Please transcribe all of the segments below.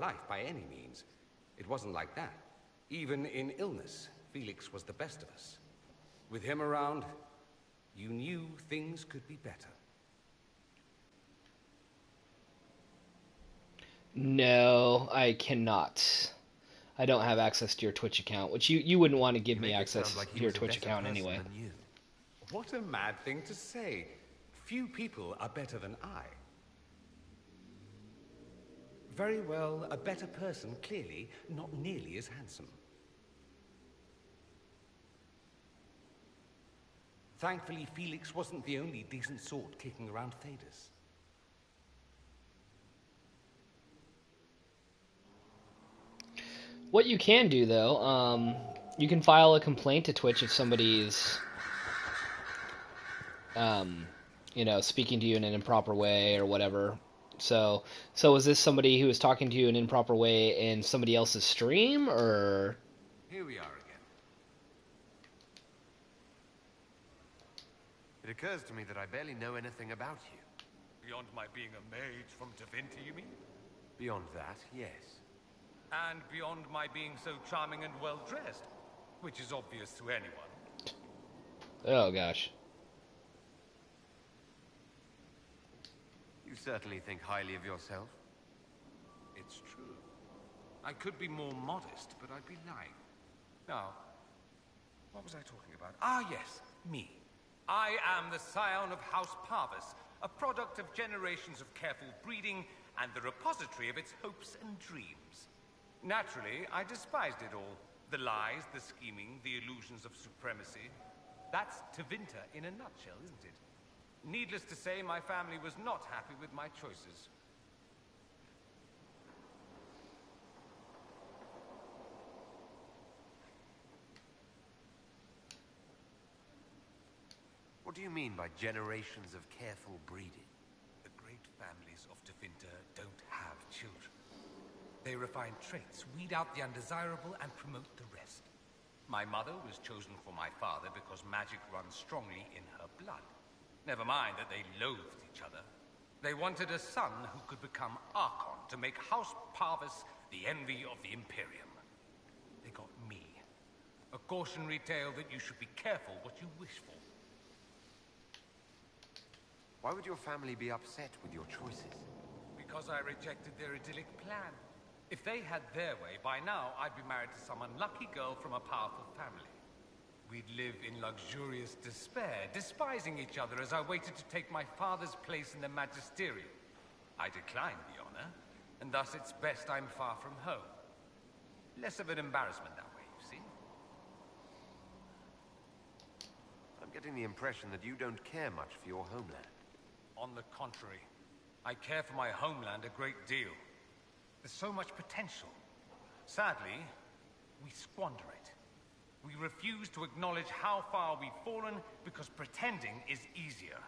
life by any means. It wasn't like that. Even in illness, Felix was the best of us. With him around, you knew things could be better. No, I cannot. I don't have access to your Twitch account, which you wouldn't want to give me access to your Twitch account anyway. What a mad thing to say. Few people are better than I. Very well, a better person, clearly, not nearly as handsome. Thankfully, Felix wasn't the only decent sort kicking around Thedas. What you can do, though, you can file a complaint to Twitch if somebody's, speaking to you in an improper way or whatever. So was this somebody who was talking to you in an improper way in somebody else's stream, or? Here we are again. It occurs to me that I barely know anything about you. Beyond my being a mage from Tevinter, you mean? Beyond that, yes. And beyond my being so charming and well-dressed, which is obvious to anyone. Oh, gosh. You certainly think highly of yourself. It's true. I could be more modest, but I'd be lying. Now, what was I talking about? Ah, yes, me. I am the scion of House Parvis, a product of generations of careful breeding and the repository of its hopes and dreams. Naturally, I despised it all. The lies, the scheming, the illusions of supremacy. That's Tevinter in a nutshell, isn't it? Needless to say, my family was not happy with my choices. What do you mean by generations of careful breeding? The great families of Tevinter don't have children. They refine traits, weed out the undesirable, and promote the rest. My mother was chosen for my father because magic runs strongly in her blood. Never mind that they loathed each other. They wanted a son who could become Archon to make House Parvis the envy of the Imperium. They got me. A cautionary tale that you should be careful what you wish for. Why would your family be upset with your choices? Because I rejected their idyllic plan. If they had their way, by now I'd be married to some unlucky girl from a powerful family. We'd live in luxurious despair, despising each other as I waited to take my father's place in the magisterium. I declined the honor, and thus it's best I'm far from home. Less of an embarrassment that way, you see? I'm getting the impression that you don't care much for your homeland. On the contrary, I care for my homeland a great deal. There's so much potential. Sadly, we squander it. We refuse to acknowledge how far we've fallen because pretending is easier.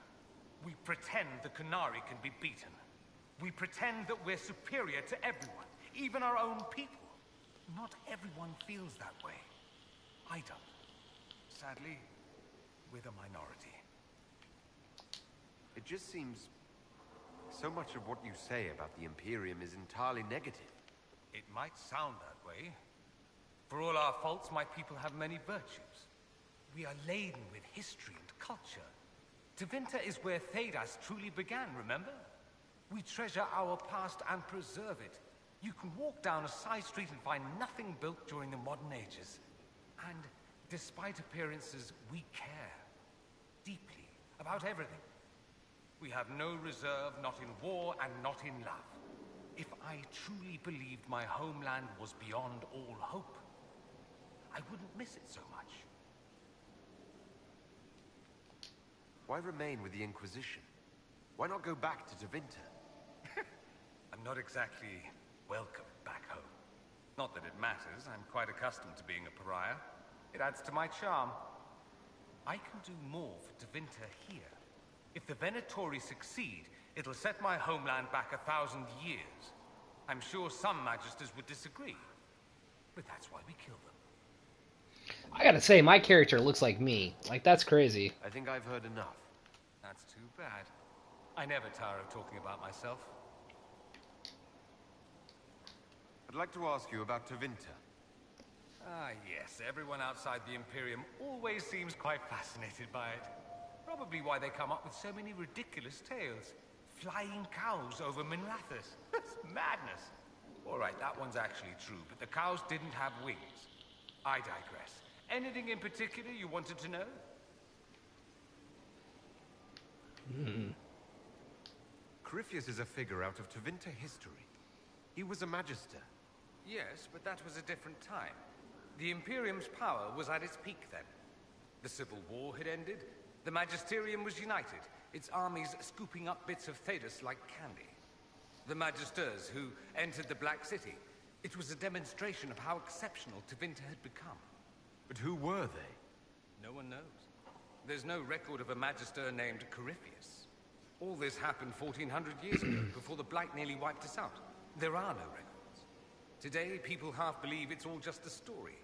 We pretend the Qunari can be beaten. We pretend that we're superior to everyone, even our own people. Not everyone feels that way. I don't. Sadly, we're the minority. It just seems so much of what you say about the Imperium is entirely negative. It might sound that way. For all our faults, my people have many virtues. We are laden with history and culture. Tevinter is where Thedas truly began, remember? We treasure our past and preserve it. You can walk down a side street and find nothing built during the modern ages. And despite appearances, we care. Deeply. About everything. We have no reserve, not in war and not in love. If I truly believed my homeland was beyond all hope, I wouldn't miss it so much. Why remain with the Inquisition? Why not go back to Tevinter? I'm not exactly welcome back home. Not that it matters, I'm quite accustomed to being a pariah. It adds to my charm. I can do more for Tevinter here. If the Venatori succeed, it'll set my homeland back 1,000 years. I'm sure some magisters would disagree, but that's why we kill them. I gotta say, my character looks like me. Like, that's crazy. I think I've heard enough. That's too bad. I never tire of talking about myself. like to ask you about Tevinter. Ah, yes. Everyone outside the Imperium always seems quite fascinated by it. Probably why they come up with so many ridiculous tales. Flying cows over Minrathous. That's madness. All right, that one's actually true, but the cows didn't have wings. I digress. Anything in particular you wanted to know? Corypheus is a figure out of Tevinter history. He was a magister. Yes, but that was a different time. The Imperium's power was at its peak then. The Civil War had ended. The Magisterium was united, its armies scooping up bits of Thedas like candy. The Magisters who entered the Black City. It was a demonstration of how exceptional Tevinter had become. But who were they? No one knows. There's no record of a Magister named Corypheus. All this happened 1400 years ago, before the Blight nearly wiped us out. There are no records. Today, people half believe it's all just a story.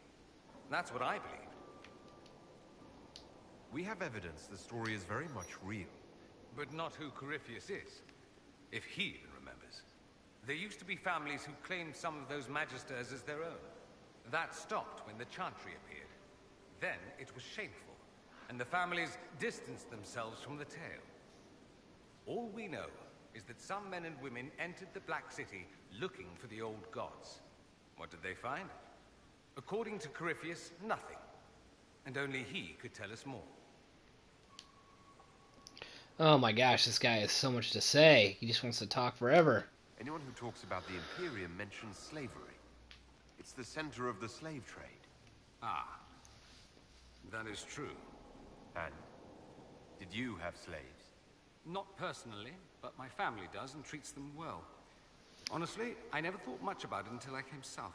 That's what I believe. We have evidence the story is very much real. But not who Corypheus is. If he even remembers. There used to be families who claimed some of those Magisters as their own. That stopped when the Chantry appeared. Then it was shameful, and the families distanced themselves from the tale. All we know is that some men and women entered the Black City looking for the old gods. What did they find? According to Corypheus, nothing. And only he could tell us more. Oh my gosh, this guy has so much to say. He just wants to talk forever. Anyone who talks about the Imperium mentions slavery. It's the center of the slave trade. Ah, that is true. And did you have slaves? Not personally, but my family does and treats them well. Honestly, I never thought much about it until I came south.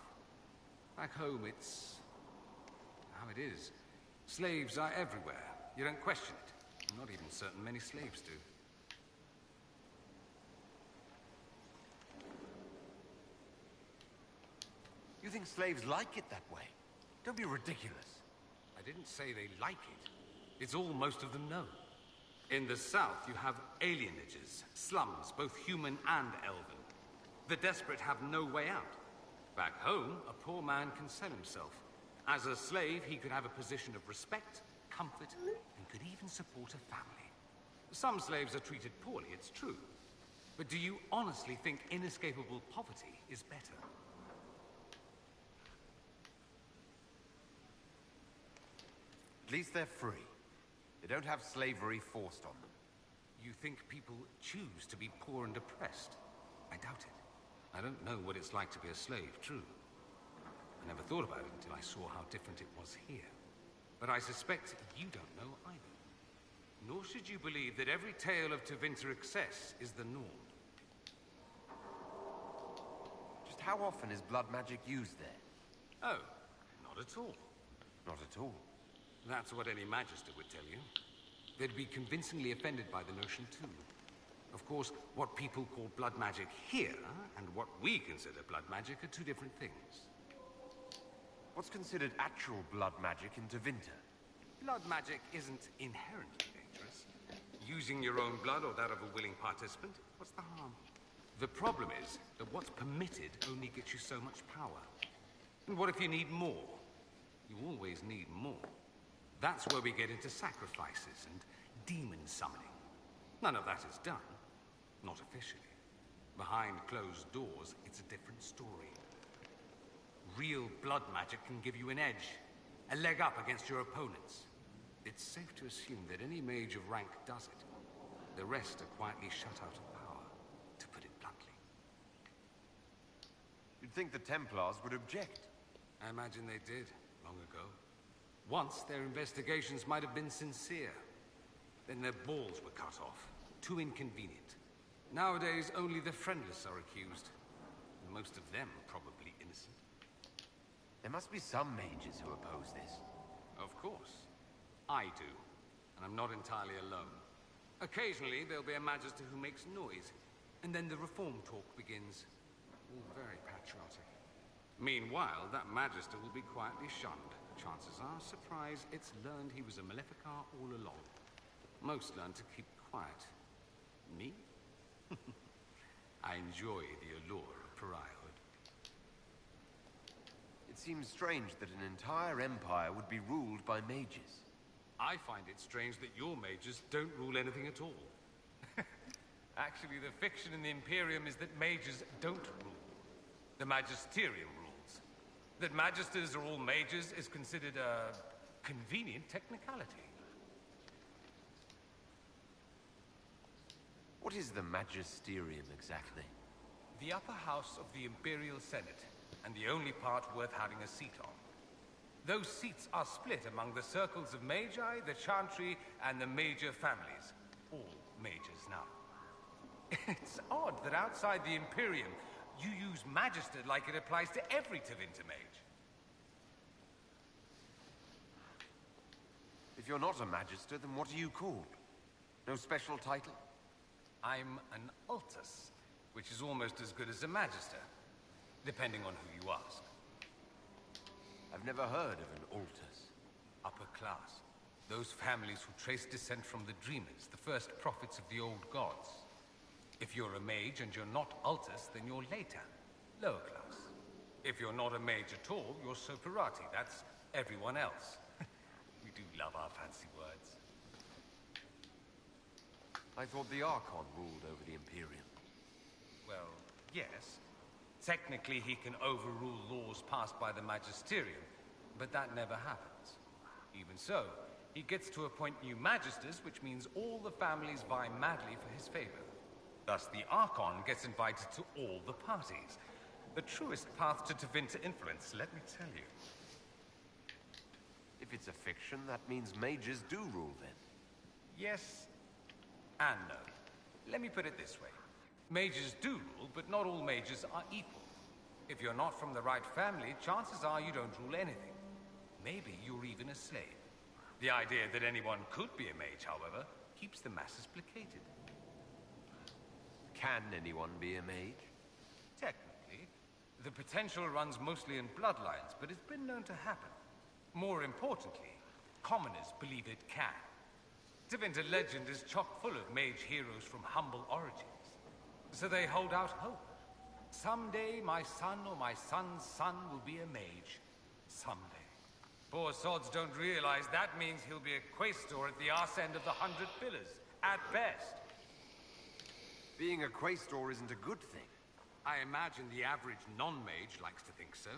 Back home, it's how it is. Slaves are everywhere. You don't question it. I'm not even certain many slaves do. You think slaves like it that way? Don't be ridiculous. I didn't say they like it. It's all most of them know. In the south, you have alienages, slums, both human and elven. The desperate have no way out. Back home, a poor man can sell himself. As a slave, he could have a position of respect, comfort, and could even support a family. Some slaves are treated poorly, it's true. But do you honestly think inescapable poverty is better? At least they're free. They don't have slavery forced on them. You think people choose to be poor and oppressed? I doubt it. I don't know what it's like to be a slave, true. I never thought about it until I saw how different it was here. But I suspect you don't know either. Nor should you believe that every tale of Tevinter excess is the norm. Just how often is blood magic used there? Oh, not at all. Not at all. That's what any Magister would tell you. They'd be convincingly offended by the notion, too. Of course, what people call blood magic here, and what we consider blood magic, are two different things. What's considered actual blood magic in Tevinter? Blood magic isn't inherently dangerous. Using your own blood or that of a willing participant, what's the harm? The problem is that what's permitted only gets you so much power. And what if you need more? You always need more. That's where we get into sacrifices and demon summoning. None of that is done. Not officially. Behind closed doors, it's a different story. Real blood magic can give you an edge, a leg up against your opponents. It's safe to assume that any mage of rank does it. The rest are quietly shut out of power, to put it bluntly. You'd think the Templars would object. I imagine they did, long ago. Once, their investigations might have been sincere. Then their balls were cut off. Too inconvenient. Nowadays, only the friendless are accused. And most of them probably innocent. There must be some mages who oppose this. Of course. I do. And I'm not entirely alone. Occasionally, there'll be a Magister who makes noise. And then the reform talk begins. All very patriotic. Meanwhile, that Magister will be quietly shunned. Chances are, surprise, it's learned he was a Maleficar all along. Most learn to keep quiet. Me? I enjoy the allure of pariahhood. seems strange that an entire empire would be ruled by mages. I find it strange that your mages don't rule anything at all. Actually, the fiction in the Imperium is that mages don't rule. The Magisterium rules. That magisters are all mages is considered a convenient technicality. What is the Magisterium exactly? The upper house of the Imperial Senate, and the only part worth having a seat on. Those seats are split among the circles of Magi, the Chantry, and the major families. All mages now. It's odd that outside the Imperium, you use Magister like it applies to every Tevinter mage. If you're not a Magister, then what are you called? No special title? I'm an Altus, which is almost as good as a Magister, depending on who you ask. I've never heard of an Altus. Upper class. Those families who trace descent from the Dreamers, the first prophets of the old gods. If you're a mage and you're not Altus, then you're Leitan, lower class. If you're not a mage at all, you're Soperati. That's everyone else. We do love our fancy words. I thought the Archon ruled over the Imperium. Well, yes. Technically, he can overrule laws passed by the Magisterium, but that never happens. Even so, he gets to appoint new Magisters, which means all the families vie madly for his favor. Thus, the Archon gets invited to all the parties. The truest path to Tevinter influence, let me tell you. If it's a fiction, that means mages do rule then. Yes and no. Let me put it this way. Mages do rule, but not all mages are equal. If you're not from the right family, chances are you don't rule anything. Maybe you're even a slave. The idea that anyone could be a mage, however, keeps the masses placated. Can anyone be a mage? Technically, the potential runs mostly in bloodlines, but it's been known to happen. More importantly, commoners believe it can. Tevinter legend is chock full of mage heroes from humble origins. So they hold out hope. Someday my son or my son's son will be a mage. Someday. Poor sods don't realize that means he'll be a quaestor at the arse end of the 100 Pillars, at best. Being a quaestor isn't a good thing. I imagine the average non-mage likes to think so.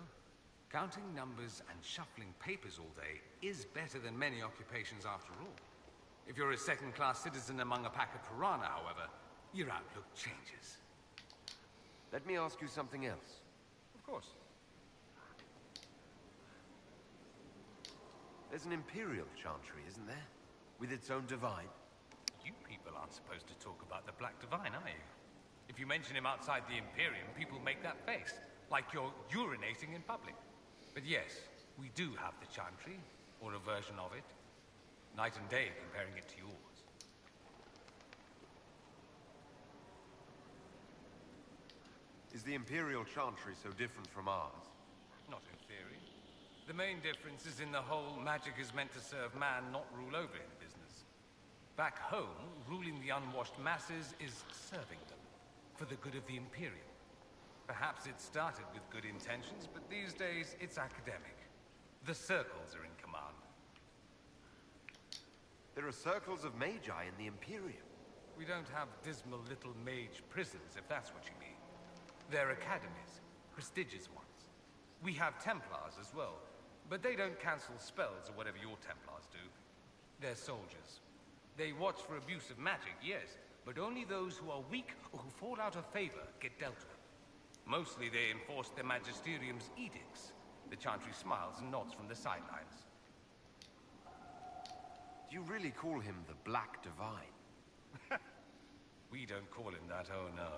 Counting numbers and shuffling papers all day is better than many occupations after all. If you're a second-class citizen among a pack of piranha, however, your outlook changes. Let me ask you something else. Of course. There's an Imperial Chantry, isn't there? With its own divine? You people aren't supposed to talk about the Black Divine, are you? If you mention him outside the Imperium, people make that face, like you're urinating in public. But yes, we do have the Chantry, or a version of it. Night and day comparing it to yours. Is the Imperial Chantry so different from ours? Not in theory. The main difference is in the whole magic is meant to serve man, not rule over him business. Back home, ruling the unwashed masses is serving them, for the good of the Imperium. Perhaps it started with good intentions, but these days it's academic. The circles are in command. There are circles of magi in the Imperium. We don't have dismal little mage prisons, if that's what you mean. They're academies, prestigious ones. We have Templars as well, but they don't cancel spells or whatever your Templars do. They're soldiers. They watch for abuse of magic, yes, but only those who are weak or who fall out of favor get dealt with. Mostly they enforce the Magisterium's edicts. The Chantry smiles and nods from the sidelines. Do you really call him the Black Divine? We don't call him that, oh no.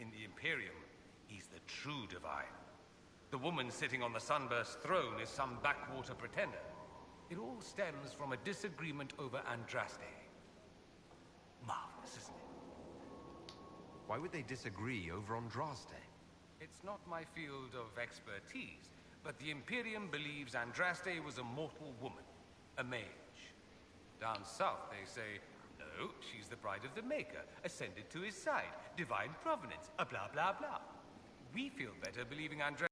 In the Imperium, he's the true divine. The woman sitting on the Sunburst throne is some backwater pretender. It all stems from a disagreement over Andraste. Marvelous, isn't it? Why would they disagree over Andraste? It's not my field of expertise, but the Imperium believes Andraste was a mortal woman, a mage. Down south, they say, no, she's the bride of the Maker, ascended to his side, divine provenance, a blah blah blah. We feel better believing Andraste